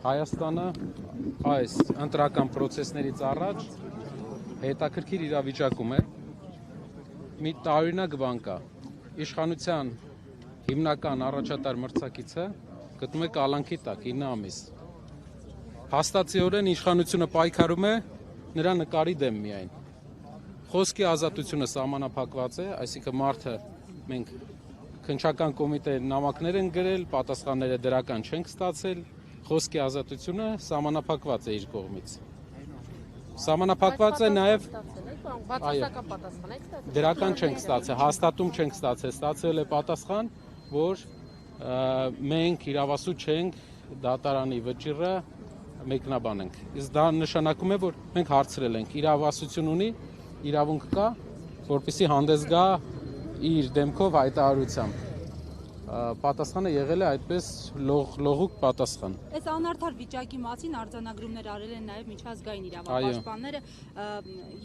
Հայաստանը այս ընտրական պրոցեսներից առաջ հետաքրքիր իրավիճակում է, մի տարօրինակ բան կա, իշխանության հիմնական առաջատար մրցակիցը գտնում է կալանքի տակ 9 ամիս, հաստատիորեն իշխանությունը պայքարում է նրա նկարի դեմ միայն, խոսքի ազատությունը սահմանափակված է, այսինքն մարդը մենք քննչական կոմիտե նամակներ են գրել, պատասխանները դրական չենք ստացել, խոսքի ազատությունը սահմանափակված է իր կողմից։ Սահմանափակված է նաև դրական չենք ստացել, հաստատում չենք ստացել, ստացել է պատասխան, որ մենք իրավասու չենք դատարանի վճիռը մեկնաբանենք։ Իսկ դա նշանակում է, որ մենք հարցրել ենք, իրավասություն ունի, իրավունք կա, որպեսզի հանդես գա իր դեմքով հայտարարությամբ։ Պատասխանը եղել է այդպես լողուկ պատասխան։ Այս անարդար վիճակի մասին արձանագրումներ արել են նաև միջազգային իրավապաշտպանները,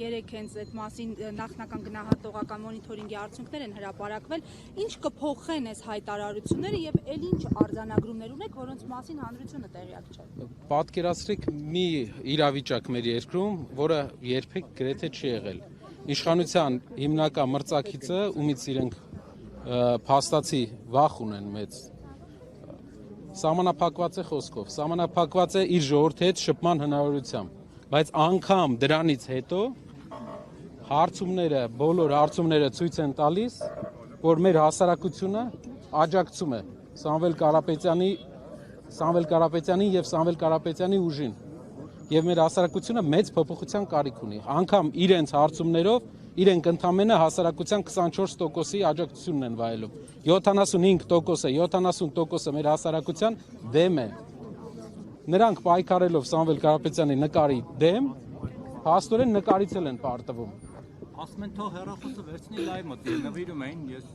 երեք հենց այդ մասին նախնական գնահատողական մոնիթորինգի արդյունքներ են հրապարակվել։ Ինչ կփոխեն այս հայտարարությունները եւ ել ինչ արձանագրումներ ունեք, որոնց մասին հանրությունը տեղյակ չէ։ Պատկերացրեք մի իրավիճակ մեր երկրում, որը երբեք գրեթե չի եղել։ Իշխանության հիմնական մրցակիցը, ումից իրենք փաստացի վախ ունեն մեծ, սահմանափակված է խոսքով, սահմանափակված է իր ժողովրդի հետ շփման հնարավորությամբ, բայց անգամ դրանից հետո հարցումները, բոլոր հարցումները ցույց են տալիս, որ մեր հասարակությունը աջակցում է Սամվել Կարապետյանին եւ Սամվել Կարապետյանի ուժին, եւ մեր հասարակությունը մեծ փոփոխության կարիք ունի, անգամ իրենց հարցումներով իրենք ընդամենը հասարակության 24%-ի աջակցությունն են վայելում, 75%-ը, 70%-ը մեր հասարակության դեմ է։ Նրանք պայքարելով Սամվել Կարապետյանի նկարի դեմ, հաստորեն նկարիցել են պարտվում։ Ասում են թող հեռախոսը վերցնի լայվ մոտ, նվիրում էին, ես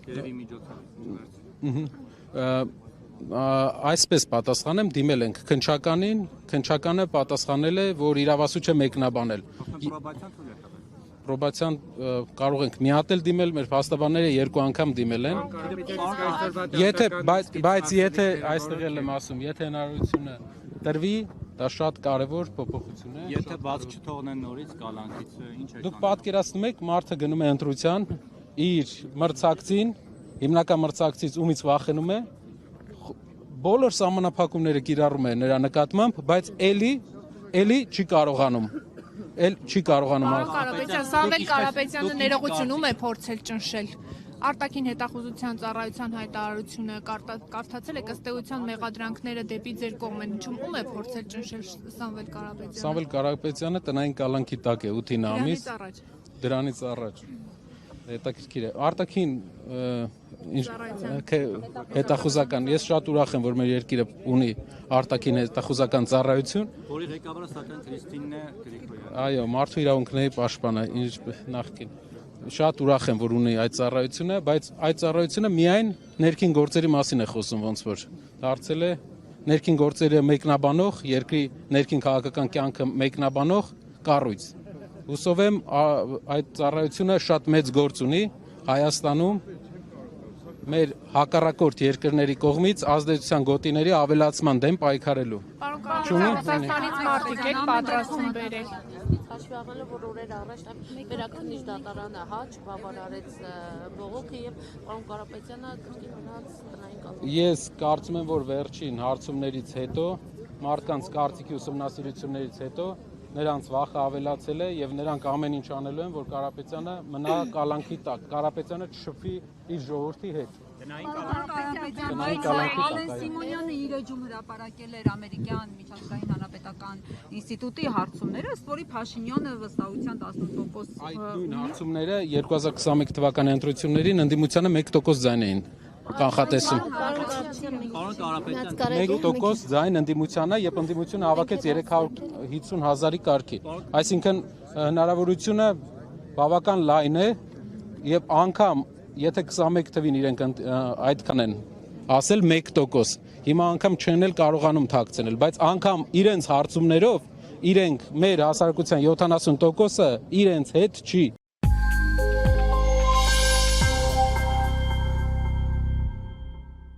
երևի միջոցով Այսպես պատասխանեմ, դիմել ենք քննչականին, քննչականը պատասխանել է, որ իրավասու չէ մեկնաբանել։ Պրոբացիան կարող ենք մի հատ էլ դիմել, մեր փաստաբանները 2 անգամ դիմել են։ Բայց եթե այստեղ եմ ասում, եթե հնարավորությունը տրվի, դա շատ կարևոր փոփոխություն է։ Եթե բաց չթողնեն նորից կալանքից, ինչ է։ Դուք պատկերացնում եք, մարդը գնում է ընտրության, իր մրցակցին, հիմնական մրցակցից ումից վախենում է, բոլոր սահմանափակումները կիրառում է նրա նկատմամբ, բայց էլի չի կարողանում։ Սամվել Կարապետյանը ներողությունում է փորձել ճնշել։ Արտաքին հետախուզության ծառայության հայտարարությունը կարդացել եք, ըստ էության մեղադրանքները դեպի ձեր կողմ են, ում է փորձել ճնշել Սամվել Կարապետյանը։ Սամվել Կարապետյանը տնային կալանքի տակ է 8 ամիս։ Դրանից առաջ։ Հետաքրքիր է։ Արտաքին հետախուզական, ես շատ ուրախ եմ, որ մեր երկիրը ունի արտաքին հետախուզական ծառայություն, որի ղեկավարը սակայն Քրիստինն է Գրիգորյանը։ Այո, մարդու իրավունքների պաշտպանը, նախկին։ Շատ ուրախ եմ, որ ունի այդ ծառայությունը, բայց այդ ծառայությունը միայն ներքին գործերի մասին է խոսում, ոնց որ դարձել է ներքին գործերը մեկնաբանող, երկրի ներքին քաղաքական կյանքը մեկնաբանող կառույց։ Հուսով եմ այդ ծառայությունը շատ մեծ գործ ունի Հայաստանում մեր հակառակորդ երկրների կողմից ազդեցության գոտիների ավելացման դեմ պայքարելու։ Ռուսաստանից մարդիկ եք պատրաստում բերել։ Հաշվի առնելով, որ օրեր առաջ վերաքննիչ դատարանը չբավարարեց բողոքը եւ պարոն Կարապետյանը կրկին մնաց տնային կալանքի։ Ես կարծում եմ, որ վերջին հարցումներից հետո, մարդկանց կարծիքի ուսումնասիրություններից հետո նրանց վախը ավելացել է եւ նրանք ամեն ինչ անելու են, որ Կարապետյանը մնա կալանքի տակ, Կարապետյանը չշփվի իր ժողովրդի հետ։ Ալեն Սիմոնյանը իր էջում հրապարակել էր ամերիկյան միջազգային հանրապետական ինստիտուտի հարցումները, ըստ որի Փաշինյանը վստահության 18%։ Այդ նույն հարցումները 2021 թվականի ընտրություններին ընդդիմությանը 1% ձայն էին կանխատեսում։ 1% ձայն ընդդիմությանը, երբ ընդդիմությունը հավաքեց 350,000-ի կարգի։ Այսինքն հնարավորությունը բավական լայն է եւ անգամ եթե 21 թվին իրենք այդքան են ասել 1%, հիմա անգամ չեն էլ կարողանում թաքցնել, բայց անգամ իրենց հարցումներով իրենք մեր հասարակության 70%-ը իրենց հետ չի։